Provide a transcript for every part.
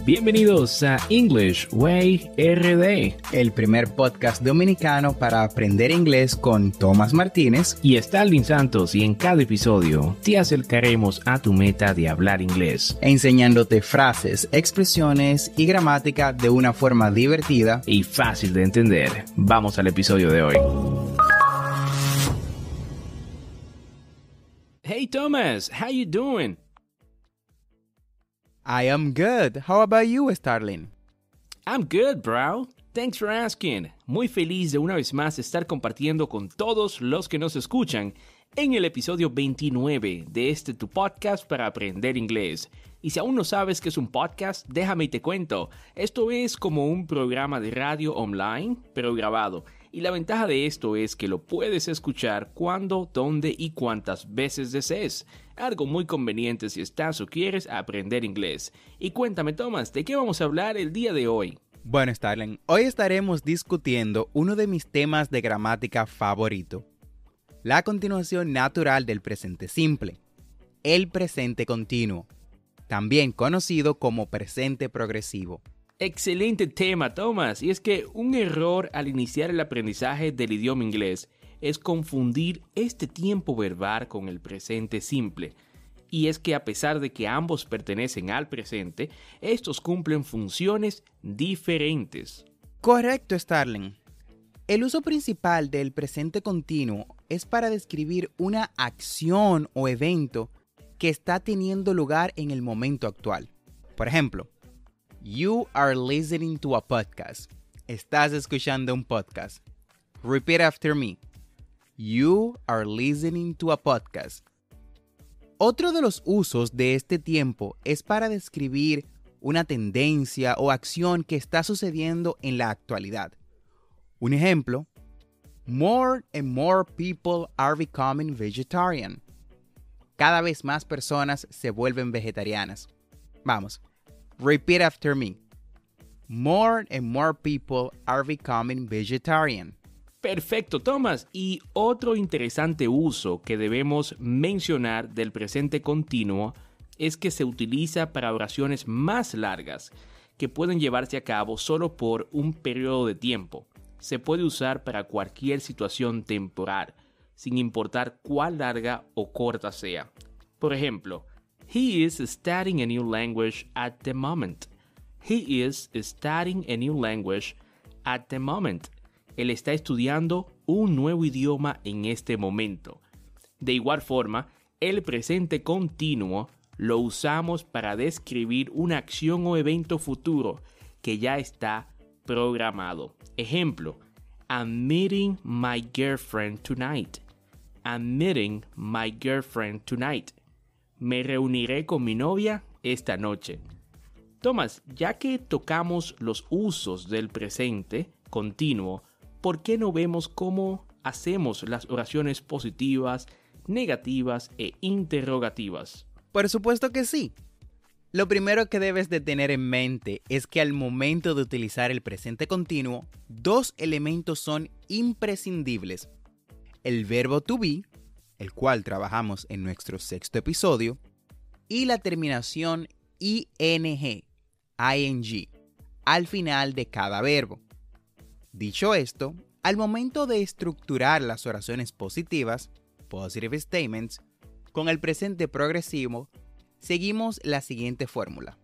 Bienvenidos a English Way RD, el primer podcast dominicano para aprender inglés con Martínez y Starlin Santos, y en cada episodio te acercaremos a tu meta de hablar inglés, enseñándote frases, expresiones y gramática de una forma divertida y fácil de entender. Vamos al episodio de hoy. Hey Thomas, how you doing? I am good. How about you, Starlin? I'm good, bro. Thanks for asking. Muy feliz de una vez más estar compartiendo con todos los que nos escuchan en el episodio 29 de este tu podcast para aprender inglés. Y si aún no sabes qué es un podcast, déjame y te cuento. Esto es como un programa de radio online, pero grabado. Y la ventaja de esto es que lo puedes escuchar cuando, dónde y cuántas veces desees. Algo muy conveniente si estás o quieres aprender inglés. Y cuéntame, Thomas, ¿de qué vamos a hablar el día de hoy? Bueno, Starlin, hoy estaremos discutiendo uno de mis temas de gramática favorito. La continuación natural del presente simple. El presente continuo. También conocido como presente progresivo. Excelente tema, Thomas. Y es que un error al iniciar el aprendizaje del idioma inglés es confundir este tiempo verbal con el presente simple. Y es que a pesar de que ambos pertenecen al presente, estos cumplen funciones diferentes. Correcto, Starlin. El uso principal del presente continuo es para describir una acción o evento que está teniendo lugar en el momento actual. Por ejemplo, you are listening to a podcast. Estás escuchando un podcast. Repeat after me. You are listening to a podcast. Otro de los usos de este tiempo es para describir una tendencia o acción que está sucediendo en la actualidad. Un ejemplo, more and more people are becoming vegetarian. Cada vez más personas se vuelven vegetarianas. Vamos, repeat after me. More and more people are becoming vegetarian. Perfecto, Thomas. Y otro interesante uso que debemos mencionar del presente continuo es que se utiliza para oraciones más largas que pueden llevarse a cabo solo por un periodo de tiempo. Se puede usar para cualquier situación temporal, sin importar cuán larga o corta sea. Por ejemplo, he is studying a new language at the moment. He is studying a new language at the moment. Él está estudiando un nuevo idioma en este momento. De igual forma, el presente continuo lo usamos para describir una acción o evento futuro que ya está programado. Ejemplo, I'm meeting my girlfriend tonight. I'm meeting my girlfriend tonight. Me reuniré con mi novia esta noche. Tomás, ya que tocamos los usos del presente continuo, ¿por qué no vemos cómo hacemos las oraciones positivas, negativas e interrogativas? Por supuesto que sí. Lo primero que debes de tener en mente es que al momento de utilizar el presente continuo, dos elementos son imprescindibles. El verbo to be, el cual trabajamos en nuestro sexto episodio, y la terminación ing, al final de cada verbo. Dicho esto, al momento de estructurar las oraciones positivas, positive statements, con el presente progresivo, seguimos la siguiente fórmula.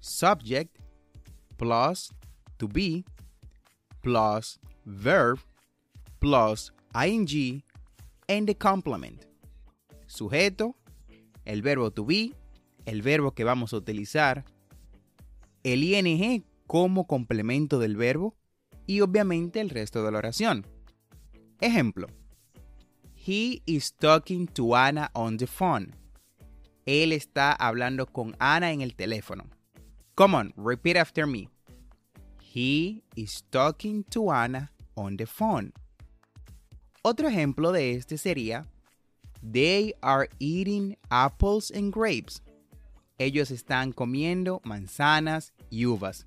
Subject plus to be plus verb plus ing and the complement. Sujeto, el verbo to be, el verbo que vamos a utilizar, el ing como complemento del verbo y obviamente el resto de la oración. Ejemplo, he is talking to Anna on the phone. Él está hablando con Ana en el teléfono. Come on, repeat after me. He is talking to Anna on the phone. Otro ejemplo de este sería, they are eating apples and grapes. Ellos están comiendo manzanas y uvas.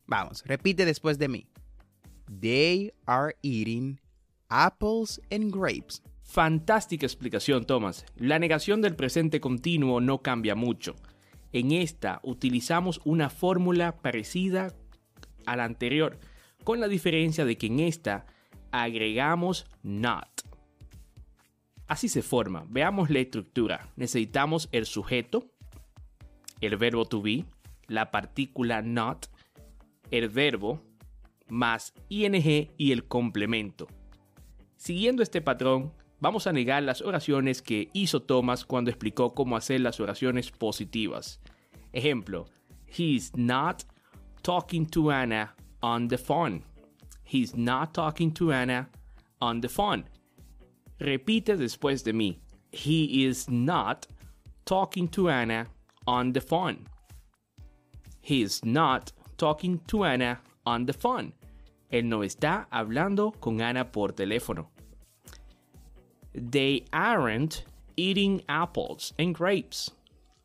Vamos, repite después de mí. They are eating apples and grapes. Fantástica explicación, Thomas. La negación del presente continuo no cambia mucho. En esta utilizamos una fórmula parecida a la anterior, con la diferencia de que en esta agregamos not. Así se forma. Veamos la estructura. Necesitamos el sujeto, el verbo to be, la partícula not, el verbo, más ing y el complemento. Siguiendo este patrón, vamos a negar las oraciones que hizo Thomas cuando explicó cómo hacer las oraciones positivas. Ejemplo, he's not talking to Anna on the phone. He's not talking to Anna on the phone. Repite después de mí. He is not talking to Anna on the phone. He is not talking to Anna on the phone. Él no está hablando con Ana por teléfono. They aren't eating apples and grapes.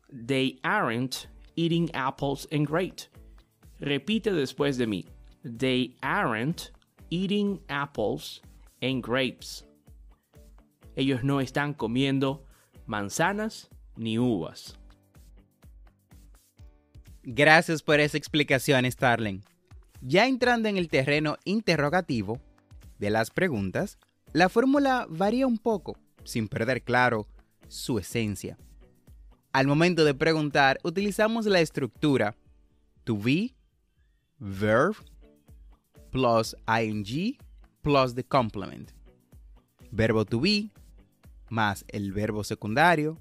They aren't eating apples and grapes. Repite después de mí. They aren't eating apples and grapes. Ellos no están comiendo manzanas ni uvas. Gracias por esa explicación, Starlin. Ya entrando en el terreno interrogativo de las preguntas, la fórmula varía un poco, sin perder claro su esencia. Al momento de preguntar, utilizamos la estructura to be, verb, plus ing, plus the complement. Verbo to be, más el verbo secundario,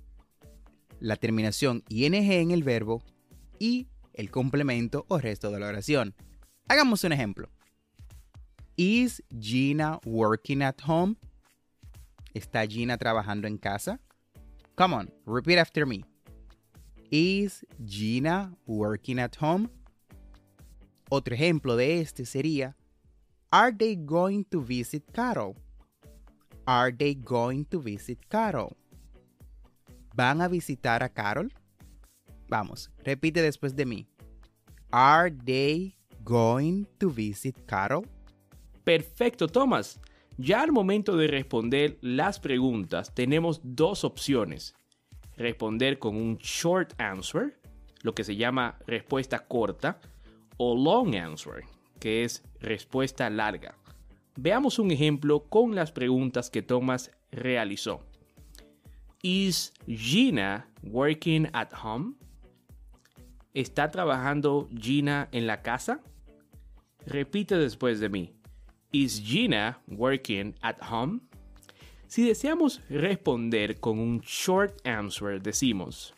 la terminación ing en el verbo y el complemento o resto de la oración. Hagamos un ejemplo. Is Gina working at home? ¿Está Gina trabajando en casa? Come on, repeat after me. Is Gina working at home? Otro ejemplo de este sería, are they going to visit Carol? Are they going to visit Carol? ¿Van a visitar a Carol? Vamos, repite después de mí. Are they going to visit Carol? Perfecto, Thomas. Ya al momento de responder las preguntas tenemos dos opciones. Responder con un short answer, lo que se llama respuesta corta, o long answer, que es respuesta larga. Veamos un ejemplo con las preguntas que Thomas realizó. Is Gina working at home? ¿Está trabajando Gina en la casa? Repite después de mí. Is Gina working at home? Si deseamos responder con un short answer, decimos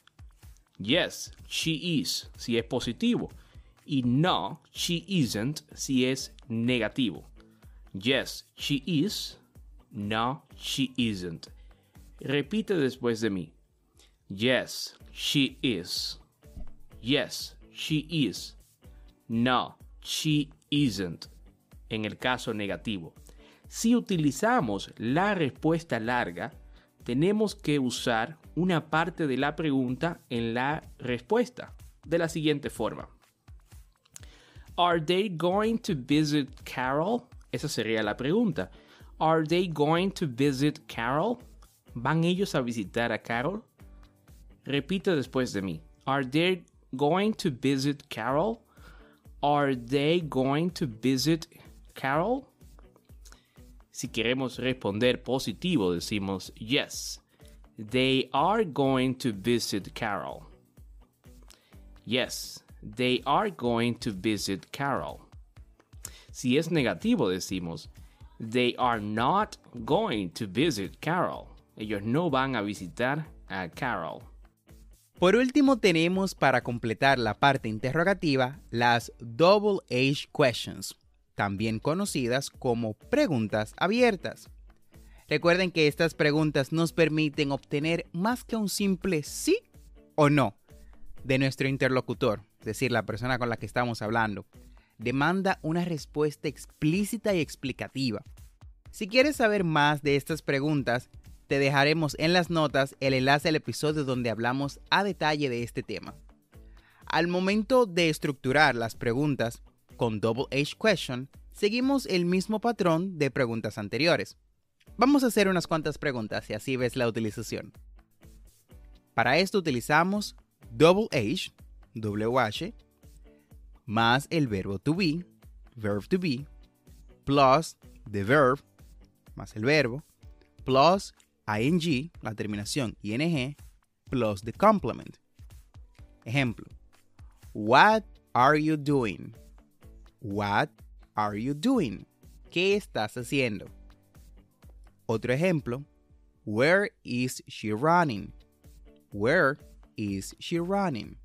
yes, she is, si es positivo, y no, she isn't, si es negativo. Yes, she is, no, she isn't. Repite después de mí. Yes, she is. Yes, she is. No, she isn't. En el caso negativo. Si utilizamos la respuesta larga, tenemos que usar una parte de la pregunta en la respuesta, de la siguiente forma. Are they going to visit Carol? Esa sería la pregunta. Are they going to visit Carol? ¿Van ellos a visitar a Carol? Repite después de mí. Are they going to visit Carol? Are they going to visit Carol? Si queremos responder positivo, decimos yes. They are going to visit Carol. Yes, they are going to visit Carol. Si es negativo, decimos they are not going to visit Carol. Ellos no van a visitar a Carol. Por último, tenemos para completar la parte interrogativa las double H questions, también conocidas como preguntas abiertas. Recuerden que estas preguntas nos permiten obtener más que un simple sí o no de nuestro interlocutor, es decir, la persona con la que estamos hablando. Demanda una respuesta explícita y explicativa. Si quieres saber más de estas preguntas, te dejaremos en las notas el enlace al episodio donde hablamos a detalle de este tema. Al momento de estructurar las preguntas con double H question, seguimos el mismo patrón de preguntas anteriores. Vamos a hacer unas cuantas preguntas y así ves la utilización. Para esto utilizamos double H WH, más el verbo to be, verb to be, plus the verb, más el verbo, plus ing, la terminación ing, plus the complement. Ejemplo, what are you doing? What are you doing? ¿Qué estás haciendo? Otro ejemplo, where is she running? Where is she running?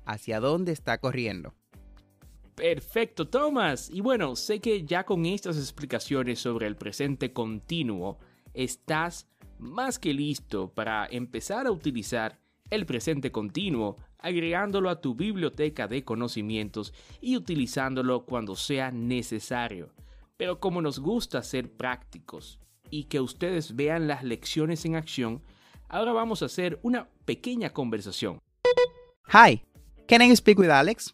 ¿Hacia dónde está corriendo? Perfecto, Tomás. Y bueno, sé que ya con estas explicaciones sobre el presente continuo, estás más que listo para empezar a utilizar el presente continuo, agregándolo a tu biblioteca de conocimientos y utilizándolo cuando sea necesario. Pero como nos gusta ser prácticos y que ustedes vean las lecciones en acción, ahora vamos a hacer una pequeña conversación. Hi, can I speak with Alex?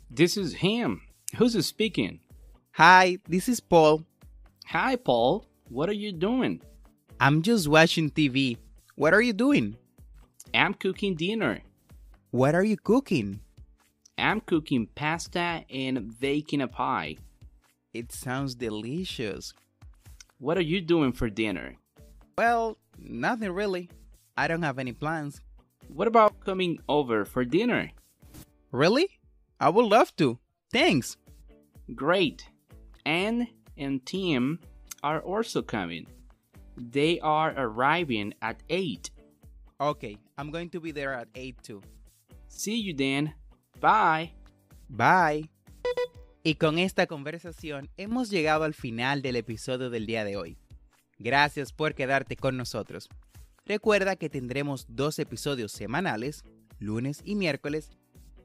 This is him. Who's speaking? Hi, this is Paul. Hi, Paul. What are you doing? I'm just watching TV. What are you doing? I'm cooking dinner. What are you cooking? I'm cooking pasta and baking a pie. It sounds delicious. What are you doing for dinner? Well, nothing really. I don't have any plans. What about coming over for dinner? Really? I would love to. Thanks. Great. Anne and Tim are also coming. They are arriving at 8. Okay, I'm going to be there at 8 too. See you then. Bye. Bye. Y con esta conversación hemos llegado al final del episodio del día de hoy. Gracias por quedarte con nosotros. Recuerda que tendremos 2 episodios semanales, lunes y miércoles,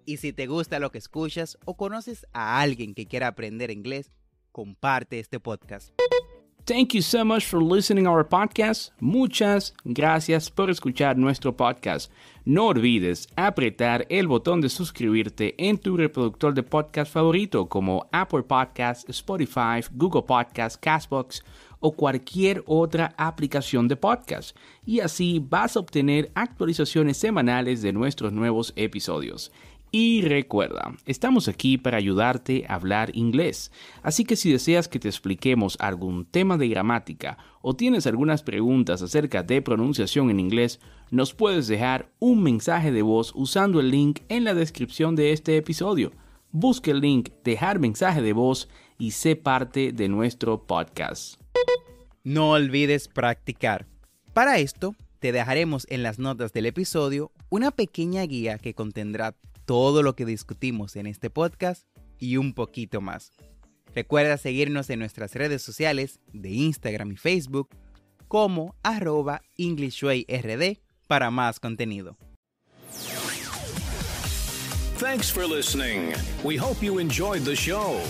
y si te gusta lo que escuchas o conoces a alguien que quiera aprender inglés, comparte este podcast. Thank you so much for listening to our podcast. Muchas gracias por escuchar nuestro podcast. No olvides apretar el botón de suscribirte en tu reproductor de podcast favorito como Apple Podcasts, Spotify, Google Podcasts, Castbox o cualquier otra aplicación de podcast. Y así vas a obtener actualizaciones semanales de nuestros nuevos episodios. Y recuerda, estamos aquí para ayudarte a hablar inglés, así que si deseas que te expliquemos algún tema de gramática o tienes algunas preguntas acerca de pronunciación en inglés, nos puedes dejar un mensaje de voz usando el link en la descripción de este episodio. Busca el link Dejar mensaje de voz y sé parte de nuestro podcast. No olvides practicar. Para esto, te dejaremos en las notas del episodio una pequeña guía que contendrá todo lo que discutimos en este podcast y un poquito más. Recuerda seguirnos en nuestras redes sociales de Instagram y Facebook como @EnglishWayRD para más contenido. Thanks for listening. We hope you enjoyed the show.